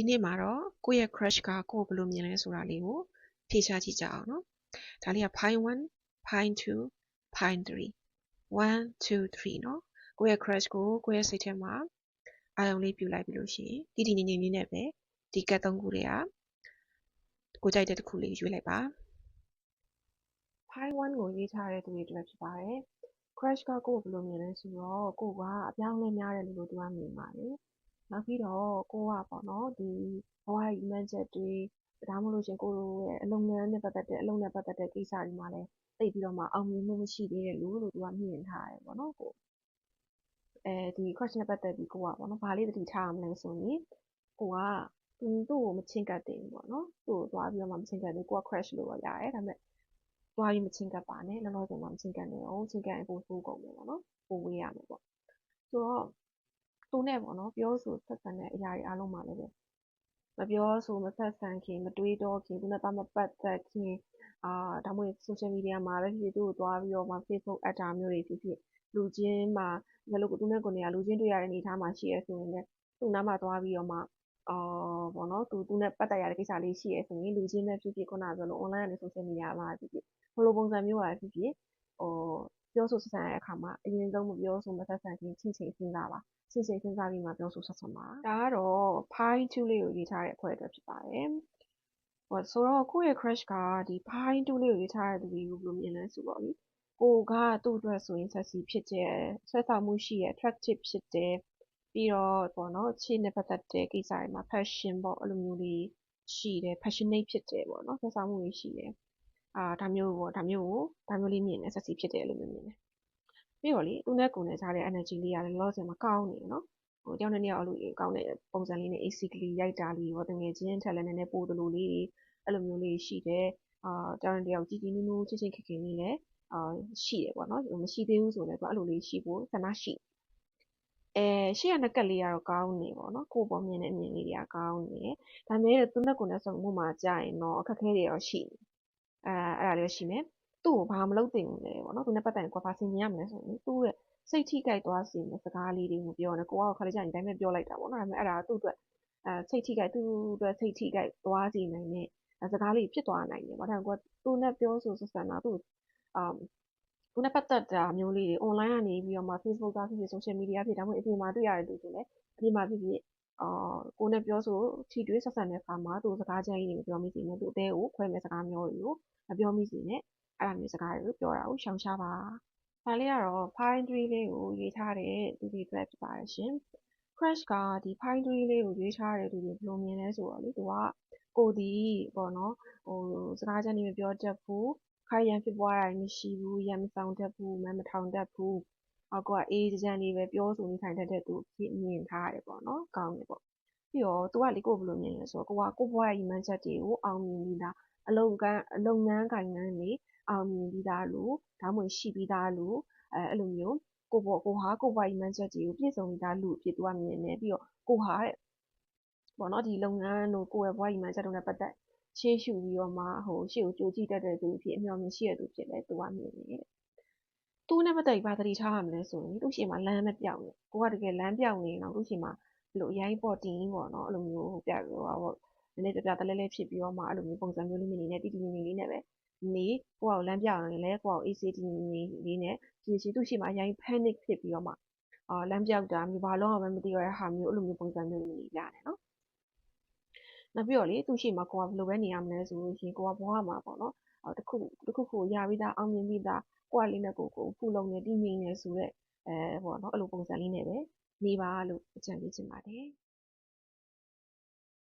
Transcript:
ဒီနေ့မှာတော့ကိုယ့်ရဲ့ crush ကကိုယ်ဘယ်လိုမြင်လဲဆိုတာလေးကိုဖြေရှာကြည့်ကြအောင်နော်ဒါလေးက point 1 point 2 point 3 1 2 3နော်ကိုယ့်ရဲ့ crush ကိုကိုယ့်ရဲ့စိတ်ထဲမှာအာရုံလေးပြုလိုက်ပြီးလို့ရှိရင်တည်တည်ငြိမ်ငြိမ်လေးနဲ့ပဲဒီကတ်3ခုတွေကကိုကြိုက်တဲ့တစ်ခုလေးရွေးလိုက်ပါ point 1ကိုရေးထားတဲ့သူတွေအတွက်ဖြစ်ပါတယ် crush ကကိုယ်ဘယ်လိုမြင်လဲဆိုတော့ကိုကအပြောင်းလဲများတယ်လို့သူကမြင်ပါတယ်နောက်ပြီးတော့ကိုကပေါ့နော်ဒီဘဝရည်မှန်းချက်တွေဒါမှမဟုတ်လို့ရှင်ကိုရဲ့အလုပ်ငန်းနဲ့ပတ်သက်တဲ့အလုပ်နဲ့ပတ်သက်တဲ့ကိစ္စတွေမှာလည်းသိပြီးတော့မှအောင်မြင်မှုမရှိသေးတယ်လို့သူကမြင်ထားတယ်ပေါ့နော်ကိုဒီ crush နဲ့ပတ်သက်ပြီးကိုကပေါ့နော်ဘာလေးသတိထားရမလဲဆိုရင်ကိုကသူ့ကိုမချင်းကပ်သေးဘူးပေါ့နော်သူ့ကိုသွားပြီးတော့မှမချင်းကပ်သေးကိုက crush လို့တော့ရတယ်ဒါပေမဲ့သွားပြီးမချင်းကပ်ပါနဲ့လောလောဆယ်မှာမချင်းကပ်နေအောင်ချင်းကပ်ရင်ပိုဆိုးကုန်မယ်ပေါ့နော်ပိုဝေးရမယ်ပေါ့ဆိုတော့သူနဲ့ပေါ့နော်ပြောဆိုဆက်ဆံတဲ့အရာတွေအားလုံးမှာလည်းပဲမပြောဆိုမဆက်ဆံခင်မတွေးတောခင်သူနဲ့မပတ်သက်ခင်ဒါမှမဟုတ် social media မှာပဲဖြစ်ဖြစ်သူ့ကိုသွားပြီးတော့မှ Facebook အပ်တာမျိုးတွေဖြစ်ဖြစ်လူချင်းမှာဘယ်လိုသူနဲ့ကိုယ်နေရလူချင်းတွေ့ရတဲ့အနေအထားမှာရှိရဆိုရင်လည်းသူ့နားမှာသွားပြီးတော့မှပေါ့နော်သူနဲ့ပတ်သက်ရတဲ့ကိစ္စလေးရှိရဆိုရင်လူချင်းပဲဖြစ်ဖြစ်ခုနကပြောလို့ online ကနေ social media မှာဖြစ်ဖြစ်ဘယ်လိုပုံစံမျိုးပါဖြစ်ဖြစ်ပြောဆိုဆက်ဆံရတဲ့အခါမှာအရင်ဆုံးမပြောဆိုမဆက်ဆံခင်ချိန်စဉ်းစားပါချိန်စဉ်းစားပြီးမှပြောဆိုဆက်ဆံပါဒါကတော့ point 2လေးကိုရေးထားတဲ့အဖွဲ့အတွက်ဖြစ်ပါတယ်ဆိုတော့ကိုယ့်ရဲ့ crush ကဒီ point 2လေးကိုရေးထားတဲ့သူတွေကိုဘယ်လိုမြင်လဲဆိုတော့လေကိုကသူ့အတွက်ဆိုရင် sexy ဖြစ်တယ်ဆွဲဆောင်မှုရှိတယ် attractive ဖြစ်တယ်ပြီးတော့ပေါ့နော်ချစ်နဲ့ပတ်သက်တဲ့ကိစ္စတွေမှာ passion ပေါ့အဲ့လိုမျိုးလေးရှိတယ် passionate ဖြစ်တယ်ပေါ့နော်ဆွဲဆောင်မှုတွေရှိတယ်ဒါမျိုးလေးမြင်တယ် sexy ဖြစ်တယ်လို့မြင်တယ်ပြီးတော့လေသူနဲ့ကိုယ်နဲ့ကြားတဲ့ energy လေးကလည်းလောလောဆယ်မှာကောင်းနေတယ်နော်တယောက်နဲ့တယောက်အဲ့လိုကောင်းတဲ့ပုံစံလေးနဲ့ ACG ရိုက်တာလေးရောတကယ်ချင်းထက်လည်းနည်းနည်းပိုသလိုလေးအဲ့လိုမျိုးလေးရှိတယ်တယောက်နဲ့တယောက်ကြည်ကြည်နူးနူးချစ်ချင်းခင်ခင်လေးလည်းရှိတယ်ပေါ့နော်မရှိသေးဘူးဆိုလည်းအဲ့လိုလေးရှိဖို့ဆန္ဒရှိရှေ့ကနှစ်ကက်လေးကတော့ကောင်းနေပေါ့နော်ကိုယ်ပေါ်မြင်တဲ့အမြင်လေးတွေကကောင်းနေဒါပေမဲ့သူနဲ့ကိုယ်နဲ့ဆုံမှုမှာကြာရင်တော့အခက်အခဲတွေရောရှိနေအဲ့ဒါလေးရှိမယ်သူ့ကိုဘာမလုပ်သင့်ဘူးလဲပေါ့နော်သူနဲ့ပတ်သက်ရင်ကိုယ်ဘာဆင်ခြင်ရမလဲဆိုရင်သူ့ရဲ့စိတ်ထိကြိုက်သွားစေတဲ့စကားလေးတွေကိုပြောနေကိုကခါလေးကြာရင်ဒီတိုင်းပဲပြောလိုက်တာပေါ့နော်ဒါပေမဲ့အဲ့ဒါသူ့အတွက်စိတ်ထိကြိုက်သူ့အတွက်စိတ်ထိကြိုက်သွားစေနိုင်တဲ့စကားလေးဖြစ်သွားနိုင်တယ်ပေါ့ဒါကသူနဲ့ပြောဆိုဆက်ဆံတာသူနဲ့ပတ်သက်တာမျိုးလေးတွေ online ကနေပြီးတော့မှ Facebook ကဖြစ်ဖြစ် social media ဖြစ်ဒါမှမဟုတ်အပြင်မှာတွေ့ရတဲ့သူတွေလည်းအပြင်မှာဖြစ်ဖြစ်ကိုနဲ့ပြောဆိုထိတွေ့ဆက်ဆံတဲ့အခါမှာသူစကားချမ်းကြီးတွေမပြောမိစေနဲ့သူအသေးကိုခွဲမဲ့စကားမျိုးတွေကိုမပြောမိစေနဲ့အဲ့ဒါမျိုးစကားတွေကိုပြောတာကိုရှောင်ရှားပါဒါလေးကတော့ point 3လေးကိုရေးထားတဲ့သူတွေအတွက်ဖြစ်ပါတယ်ရှင် crush ကဒီ point 3လေးကိုရေးထားတဲ့သူတွေဘယ်လိုမြင်လဲဆိုတော့လေသူကကိုဒီပေါ့နော်စကားချမ်းတွေမပြောတတ်ဘူးခိုင်ရန်ဖြစ်ပွားတာမရှိဘူးရန်မဆောင်တတ်ဘူးမထောင်တတ်ဘူးကိုကအေးချမ်းလေးပဲပြောဆိုနေထိုင်တတ်တဲ့သူဖြစ်မြင်ထားရတယ်ပေါ့နော်ကောင်းတယ်ပေါ့ပြီးတော့သူကလေကိုဘယ်လိုမြင်လဲဆိုတော့ကိုကကိုဘွားရဲ့ရည်မှန်းချက်တွေကိုအောင်မြင်ပြီးသားအလုပ်ငန်းကိုင်ငန်းတွေအောင်မြင်ပြီးသားလို့ဒါမှမဟုတ်ရှိပြီးသားလို့အဲ့လိုမျိုးကိုဟာကိုဘွားရည်မှန်းချက်တွေကိုပြည့်စုံပြီးသားလူအဖြစ်သူကမြင်တယ်ပြီးတော့ကိုဟာတဲ့ပေါ့နော်ဒီလုပ်ငန်းတို့ကိုယ့်ရဲ့ဘွားရည်မှန်းချက်တို့နဲ့ပတ်သက်ရှေ့ရှုပြီးတော့မှရှေ့ကိုကြိုကြည့်တတ်တဲ့သူအဖြစ်အမျှော်မြင်ရှိတဲ့သူဖြစ်လဲသူကမြင်နေတယ်သူနဲ့ပတ်သက်ပြီးဘာသတိထားရမလဲဆိုရင်သူ့ရှေ့မှာလမ်းမပြောက်နေကိုကတကယ်လမ်းပြောက်နေတော့သူ့ရှေ့မှာအဲ့လိုအရင်ပေါ်တင်ပေါ့နော်အဲ့လိုမျိုးပြပြီးတော့နည်းနည်းပြတလဲလဲဖြစ်ပြီးတော့မှအဲ့လိုမျိုးပုံစံမျိုးလေးမနေနဲ့တည်တည်ငြိမ်ငြိမ်လေးနဲ့ပဲနေကိုကလမ်းပြောက်ရင်လည်းကိုက AC တည်ငြိမ်ငြိမ်လေးနဲ့ကြည့်သူ့ရှေ့မှာအရင် panic ဖြစ်ပြီးတော့မှလမ်းပြောက်တာမျိုးဘာလို့အောင်မသိရတဲ့ဟာမျိုးအဲ့လိုမျိုးပုံစံမျိုးနေပြတယ်နော်နောက်ပြီးတော့လေသူ့ရှေ့မှာကိုကဘယ်လိုပဲနေရမလဲဆိုလို့ရှိရင်ကိုကဘဝမှာပေါ့နော်တခုခုရပြီးသားအောင်မြင်ပြီးသားကိုကလေးနဲ့ကိုဖူလုံနေတည်ငြိမ်နေဆိုတော့ပေါ့နော်အဲ့လိုပုံစံလေးနဲ့ပဲနေပါလို့အကြံပေးချင်ပါတယ်